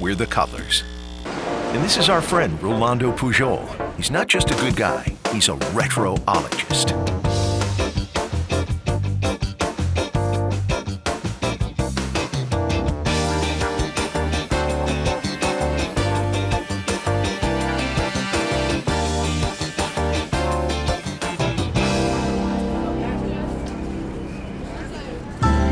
we're the Cutlers. And this is our friend, Rolando Pujol. He's not just a good guy, he's a retro-ologist.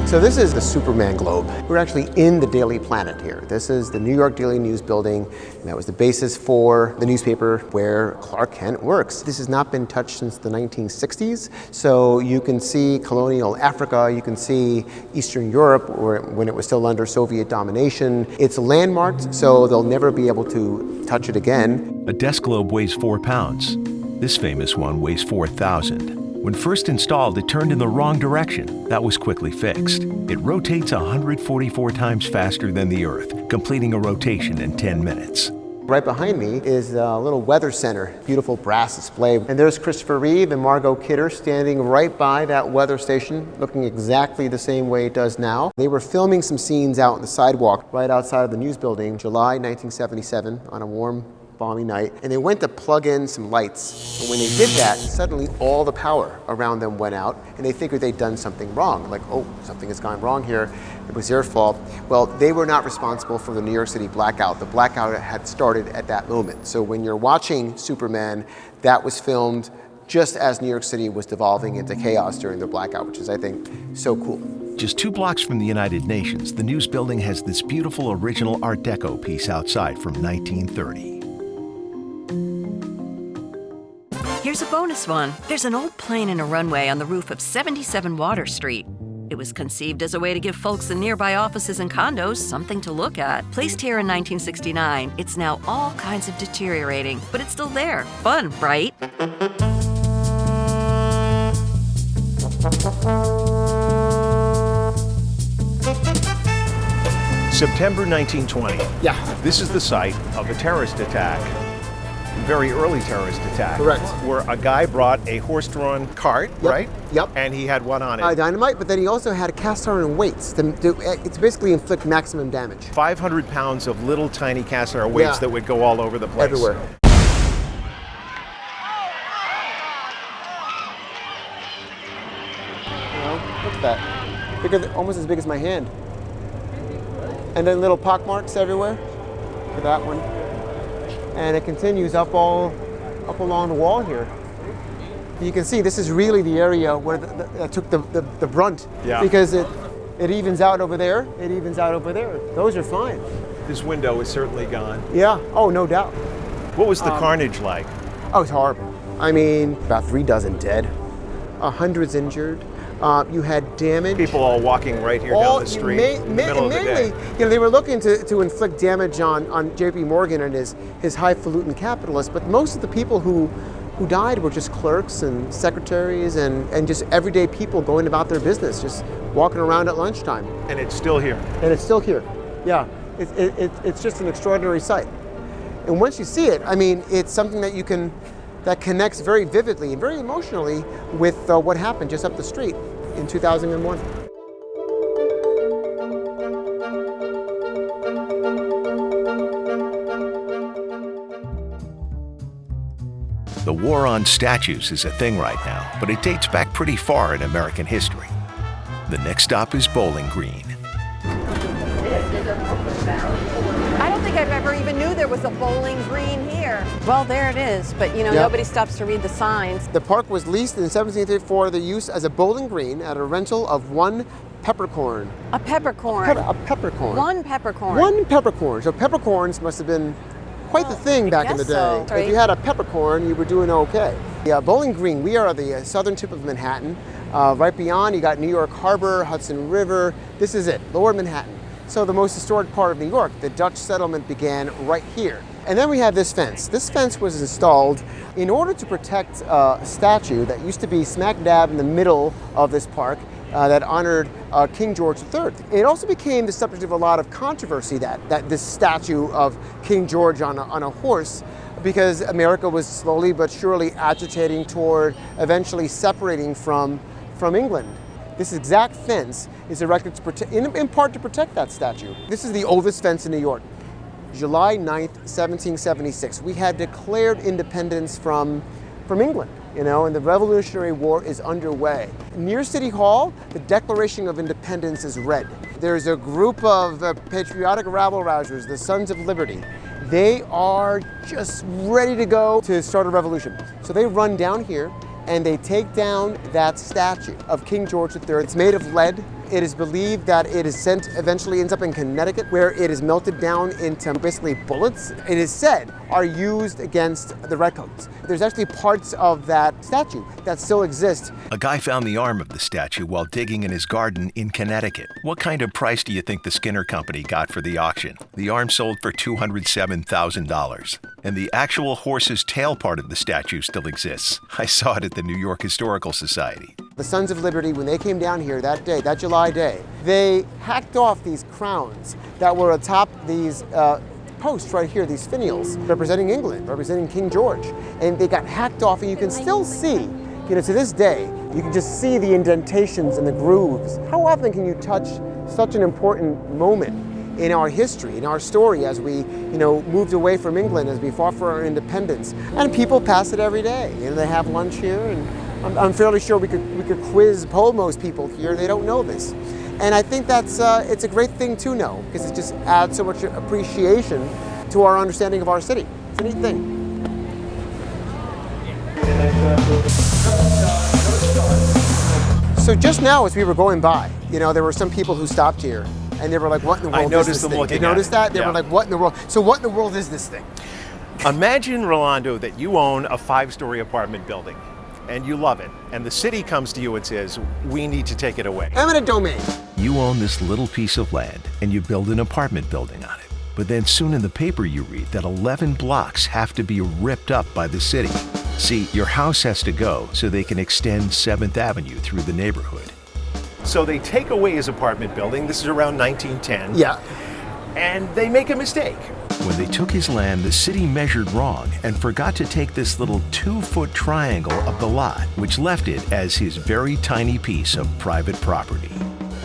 So this is the Superman globe. We're actually in the Daily Planet here. This is the New York Daily News building, and that was the basis for the newspaper where Clark Kent works. This has not been touched since the 1960s, so you can see colonial Africa, you can see Eastern Europe when it was still under Soviet domination. It's landmarked, so they'll never be able to touch it again. A desk globe weighs 4 pounds. This famous one weighs 4,000. When first installed, it turned in the wrong direction. That was quickly fixed. It rotates 144 times faster than the Earth, completing a rotation in 10 minutes. Right behind me is a little weather center, beautiful brass display. And there's Christopher Reeve and Margot Kidder standing right by that weather station, looking exactly the same way it does now. They were filming some scenes out on the sidewalk right outside of the news building, July 1977, on a warm, balmy night, and they went to plug in some lights. And when they did that, suddenly all the power around them went out, and they figured they'd done something wrong. Like, oh, something has gone wrong here. It was their fault. Well, they were not responsible for the New York City blackout. The blackout had started at that moment. So when you're watching Superman, that was filmed just as New York City was devolving into chaos during the blackout, which is, I think, so cool. Just 2 blocks from the United Nations, the news building has this beautiful original Art Deco piece outside from 1930. Here's a bonus one. There's an old plane in a runway on the roof of 77 Water Street. It was conceived as a way to give folks in nearby offices and condos something to look at. Placed here in 1969, it's now all kinds of deteriorating, but it's still there. Fun, right? September 1920. Yeah. This is the site of a terrorist attack. Very early terrorist attack. Correct. Where a guy brought a horse-drawn cart, Yep. right? Yep. And he had one on it. Dynamite, but then he also had a cast iron weights to basically inflict maximum damage. 500 pounds of little tiny cast iron weights Yeah. that would go all over the place. Everywhere. You know, look at that. Bigger than, almost as big as my hand. And then little pock marks everywhere. Look at that one. And it continues up along the wall here. You can see this is really the area where that took the brunt. Yeah. Because it evens out over there, it evens out over there. Those are fine. This window is certainly gone. Yeah, oh, no doubt. What was the carnage like? Oh, it's horrible. I mean, about 3 dozen dead, hundreds injured. You had damage. People all walking right here down the street in the middle of the day. You know, they were looking to inflict damage on J.P. Morgan and his highfalutin capitalists, but most of the people who died were just clerks and secretaries and just everyday people going about their business, just walking around at lunchtime. And it's still here. And it's still here. Yeah, it's just an extraordinary sight. And once you see it, I mean, it's something that connects very vividly and very emotionally with what happened just up the street in 2001. The war on statues is a thing right now, but it dates back pretty far in American history. The next stop is Bowling Green. I don't think I've ever even knew there was a Bowling Green here. Well, there it is, but you know, Yep. Nobody stops to read the signs. The park was leased in 1734 for the use as a bowling green at a rental of 1 peppercorn. A peppercorn. A peppercorn. 1 peppercorn. 1 peppercorn. So peppercorns must have been quite the thing back in the guess so. day. If you had a peppercorn, you were doing okay. Yeah, Bowling Green, we are at the southern tip of Manhattan. Right beyond, you got New York Harbor, Hudson River. This is it, Lower Manhattan. So the most historic part of New York, the Dutch settlement began right here. And then we have this fence. This fence was installed in order to protect a statue that used to be smack dab in the middle of this park that honored King George III. It also became the subject of a lot of controversy that this statue of King George on a horse, because America was slowly but surely agitating toward eventually separating from England. This exact fence is erected to in part to protect that statue. This is the oldest fence in New York. July 9th, 1776. We had declared independence from England, you know, and the Revolutionary War is underway. Near City Hall, the Declaration of Independence is read. There's a group of patriotic rabble-rousers, the Sons of Liberty. They are just ready to go to start a revolution. So they run down here and they take down that statue of King George III. It's made of lead. It is believed that it is sent, eventually ends up in Connecticut, where it is melted down into basically bullets. It is said are used against the Redcoats. There's actually parts of that statue that still exist. A guy found the arm of the statue while digging in his garden in Connecticut. What kind of price do you think the Skinner Company got for the auction? The arm sold for $207,000. And the actual horse's tail part of the statue still exists. I saw it at the New York Historical Society. The Sons of Liberty, when they came down here that day, that July day, they hacked off these crowns that were atop these posts right here, these finials, representing England, representing King George. And they got hacked off, and you can still see, you know, to this day, you can just see the indentations and the grooves. How often can you touch such an important moment in our history, in our story, as we, you know, moved away from England, as we fought for our independence? And people pass it every day. You know, they have lunch here, and I'm fairly sure we could poll most people here. They don't know this. And I think that's it's a great thing to know, because it just adds so much appreciation to our understanding of our city. It's a neat thing. So just now, as we were going by, you know, there were some people who stopped here, and they were like, what in the world is this thing? You noticed that? They were like, what in the world? So what in the world is this thing? Imagine, Rolando, that you own a 5-story apartment building and you love it, and the city comes to you and says, we need to take it away. Eminent domain. You own this little piece of land and you build an apartment building on it. But then soon in the paper you read that 11 blocks have to be ripped up by the city. See, your house has to go so they can extend 7th Avenue through the neighborhood. So they take away his apartment building. This is around 1910. Yeah. And they make a mistake. When they took his land, the city measured wrong and forgot to take this little 2-foot triangle of the lot, which left it as his very tiny piece of private property.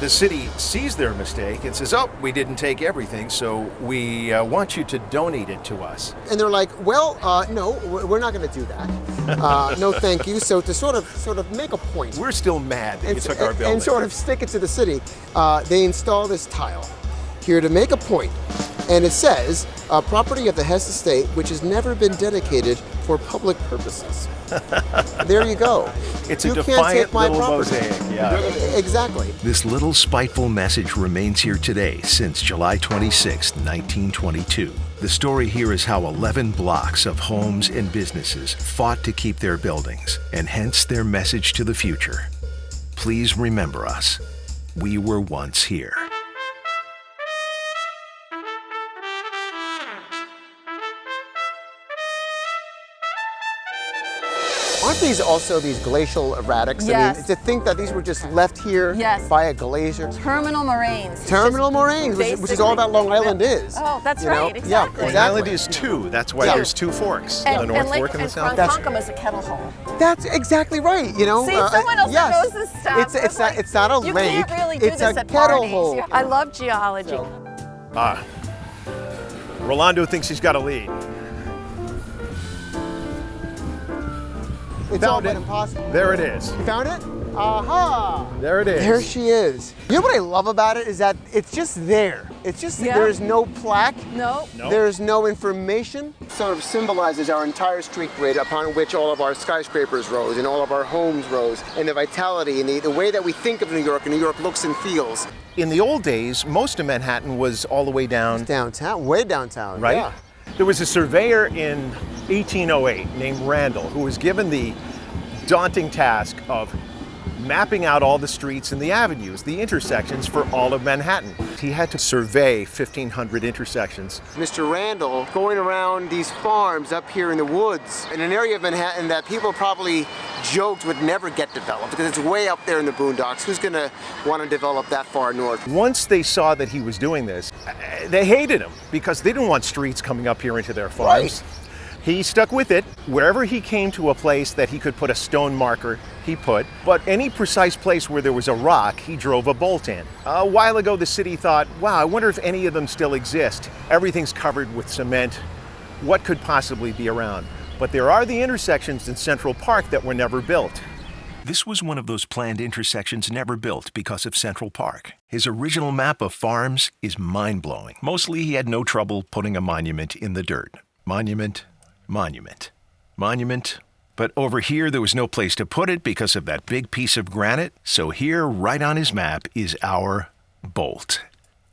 The city sees their mistake and says, oh, we didn't take everything, so we want you to donate it to us. And they're like, well, no, we're not going to do that. No, thank you. So to sort of make a point. We're still mad that you took our building. And sort of stick it to the city, they install this tile here to make a point. And it says, property of the Hess estate, which has never been dedicated for public purposes. There you go. It's a defiant little mosaic. Yeah. Exactly. This little spiteful message remains here today since July 26, 1922. The story here is how 11 blocks of homes and businesses fought to keep their buildings, and hence their message to the future. Please remember us. We were once here. Aren't these also these glacial erratics? Yes. I mean, to think that these were just left here by a glacier. Terminal moraines. Terminal moraines, which is all that Long Island is. Oh, that's right, exactly. Yeah, Long exactly. Island is 2. That's why there's 2 forks. The North Fork and the South. And Ronkonkoma is a kettle hole. That's exactly right. You know. See, someone else knows this stuff. It's not a lake. You can't really do it's this a at kettle parties. hole. I love geology. Rolando thinks he's got a lead. It's all but impossible. There it is. You found it? Aha! There it is. There she is. You know what I love about it is that it's just there. It's just there's no plaque. No. There's no information. Sort of symbolizes our entire street grid upon which all of our skyscrapers rose and all of our homes rose, and the vitality and the way that we think of New York and New York looks and feels. In the old days, most of Manhattan was all the way down. Downtown, way downtown. Right? Yeah. There was a surveyor in 1808 named Randal who was given the daunting task of mapping out all the streets and the avenues, the intersections for all of Manhattan. He had to survey 1,500 intersections. Mr. Randal going around these farms up here in the woods in an area of Manhattan that people probably joked would never get developed because it's way up there in the boondocks. Who's going to want to develop that far north? Once they saw that he was doing this, they hated him because they didn't want streets coming up here into their farms. Right. He stuck with it. Wherever he came to a place that he could put a stone marker, he put. But any precise place where there was a rock, he drove a bolt in. A while ago, the city thought, wow, I wonder if any of them still exist. Everything's covered with cement. What could possibly be around? But there are the intersections in Central Park that were never built. This was one of those planned intersections never built because of Central Park. His original map of farms is mind-blowing. Mostly he had no trouble putting a monument in the dirt. Monument, monument, monument. But over here there was no place to put it because of that big piece of granite. So here, right on his map, is our bolt.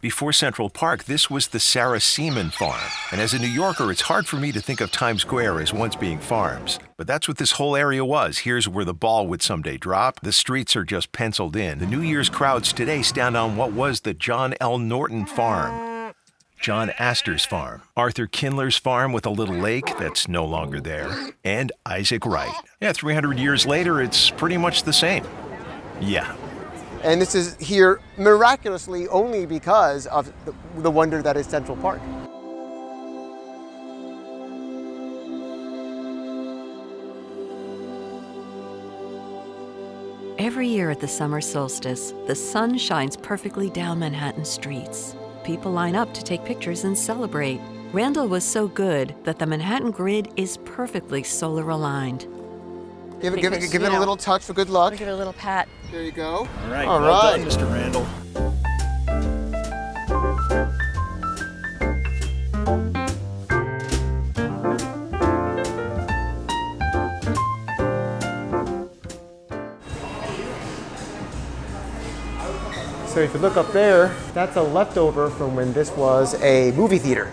Before Central Park, this was the Sarah Seaman farm. And as a New Yorker, it's hard for me to think of Times Square as once being farms. But that's what this whole area was. Here's where the ball would someday drop. The streets are just penciled in. The New Year's crowds today stand on what was the John L. Norton farm. John Astor's farm, Arthur Kindler's farm with a little lake that's no longer there, and Isaac Wright. Yeah, 300 years later, it's pretty much the same. Yeah. And this is here miraculously only because of the wonder that is Central Park. Every year at the summer solstice, the sun shines perfectly down Manhattan streets. People line up to take pictures and celebrate. Randal was so good that the Manhattan grid is perfectly solar aligned. Give it a little touch for good luck. Give it a little pat. There you go. All right, All well right. done, Mr. Randal. So if you look up there, that's a leftover from when this was a movie theater.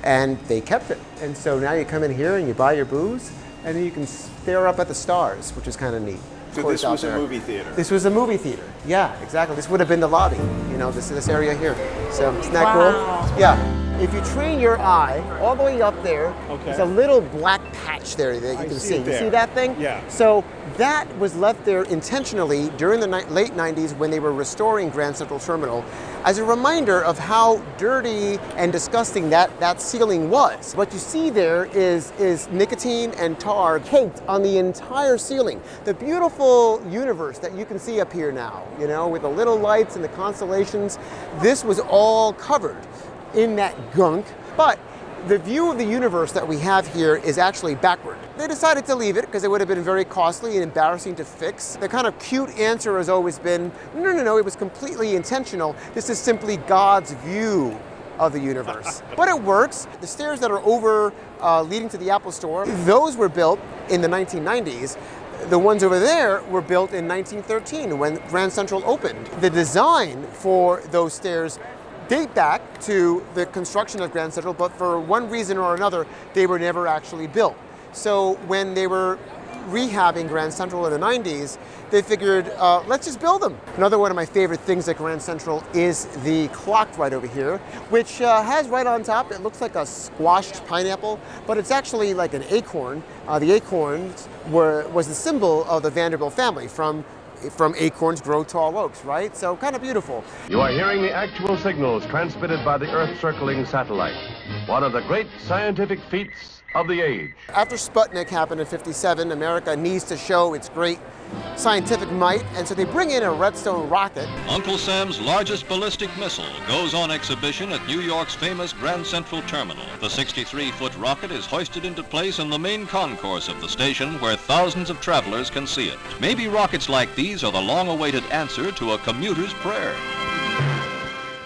And they kept it. And so now you come in here and you buy your booze, and then you can stare up at the stars, which is kind of neat. So this was a movie theater? This was a movie theater. Yeah, exactly. This would have been the lobby, you know, this area here. So isn't that cool? Yeah. If you train your eye all the way up there, there's a little black patch there that you can see. You see that thing? Yeah. So that was left there intentionally during the late 90s when they were restoring Grand Central Terminal as a reminder of how dirty and disgusting that ceiling was. What you see there is nicotine and tar caked on the entire ceiling. The beautiful universe that you can see up here now, you know, with the little lights and the constellations, this was all covered in that gunk, but the view of the universe that we have here is actually backward. They decided to leave it because it would have been very costly and embarrassing to fix. The kind of cute answer has always been, no, it was completely intentional. This is simply God's view of the universe. But it works. The stairs that are over leading to the Apple Store, those were built in the 1990s. The ones over there were built in 1913 when Grand Central opened. The design for those stairs date back to the construction of Grand Central, but for one reason or another, they were never actually built. So when they were rehabbing Grand Central in the 90s, they figured, let's just build them. Another one of my favorite things at Grand Central is the clock right over here, which has right on top, it looks like a squashed pineapple, but it's actually like an acorn. The acorns was the symbol of the Vanderbilt family. From acorns grow tall oaks, right? So kind of beautiful. You are hearing the actual signals transmitted by the Earth-circling satellite, one of the great scientific feats of the age. After Sputnik happened in '57, America needs to show its great scientific might, and so they bring in a Redstone rocket. Uncle Sam's largest ballistic missile goes on exhibition at New York's famous Grand Central Terminal. The 63-foot rocket is hoisted into place in the main concourse of the station where thousands of travelers can see it. Maybe rockets like these are the long-awaited answer to a commuter's prayer.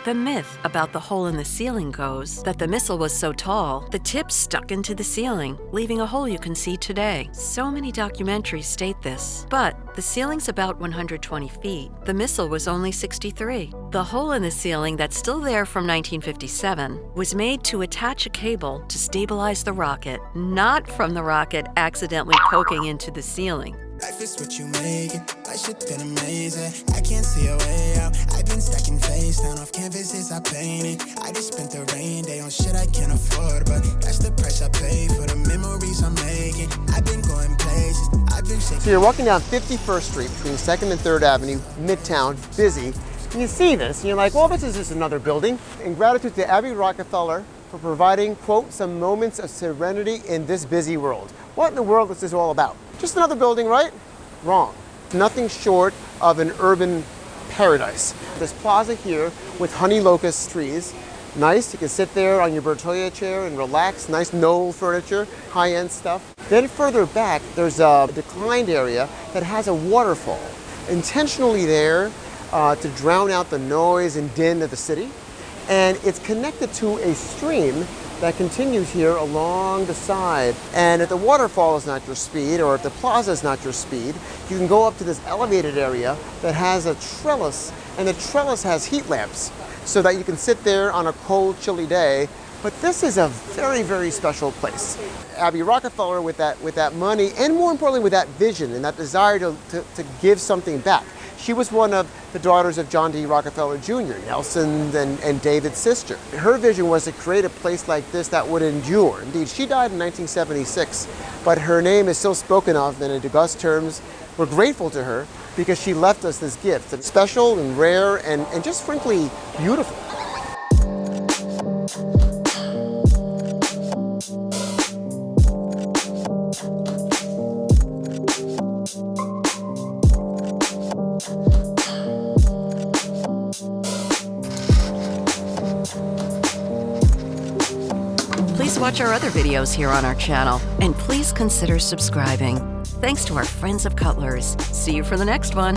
The myth about the hole in the ceiling goes that the missile was so tall, the tip stuck into the ceiling, leaving a hole you can see today. So many documentaries state this, but the ceiling's about 120 feet. The missile was only 63. The hole in the ceiling that's still there from 1957 was made to attach a cable to stabilize the rocket, not from the rocket accidentally poking into the ceiling. Life is what you make it. My shit been amazing. I can't see a way out. I've been stacking face down off canvases I painted. I just spent the rain day on shit I can't afford, but that's the price I pay for the memories I'm making. I've been going places. I've been shaking. So you're walking down 51st Street between 2nd and 3rd Avenue, Midtown, busy. And you see this, and you're like, well, this is just another building. In gratitude to Abby Rockefeller for providing, quote, some moments of serenity in this busy world. What in the world is this all about? Just another building, right? Wrong. Nothing short of an urban paradise. This plaza here with honey locust trees. Nice, you can sit there on your Bertoia chair and relax. Nice knoll furniture, high-end stuff. Then further back, there's a declined area that has a waterfall. Intentionally there to drown out the noise and din of the city. And it's connected to a stream that continues here along the side. And if the waterfall is not your speed, or if the plaza is not your speed, you can go up to this elevated area that has a trellis, and the trellis has heat lamps so that you can sit there on a cold, chilly day. But this is a very, very special place. Abby Rockefeller, with that money, and more importantly with that vision and that desire to give something back. She was one of the daughters of John D. Rockefeller Jr., Nelson and David's sister. Her vision was to create a place like this that would endure. Indeed, she died in 1976, but her name is still spoken of in august terms. We're grateful to her because she left us this gift. It's special and rare and just frankly beautiful. Please watch our other videos here on our channel, and please consider subscribing. Thanks to our friends of Cutlers. See you for the next one.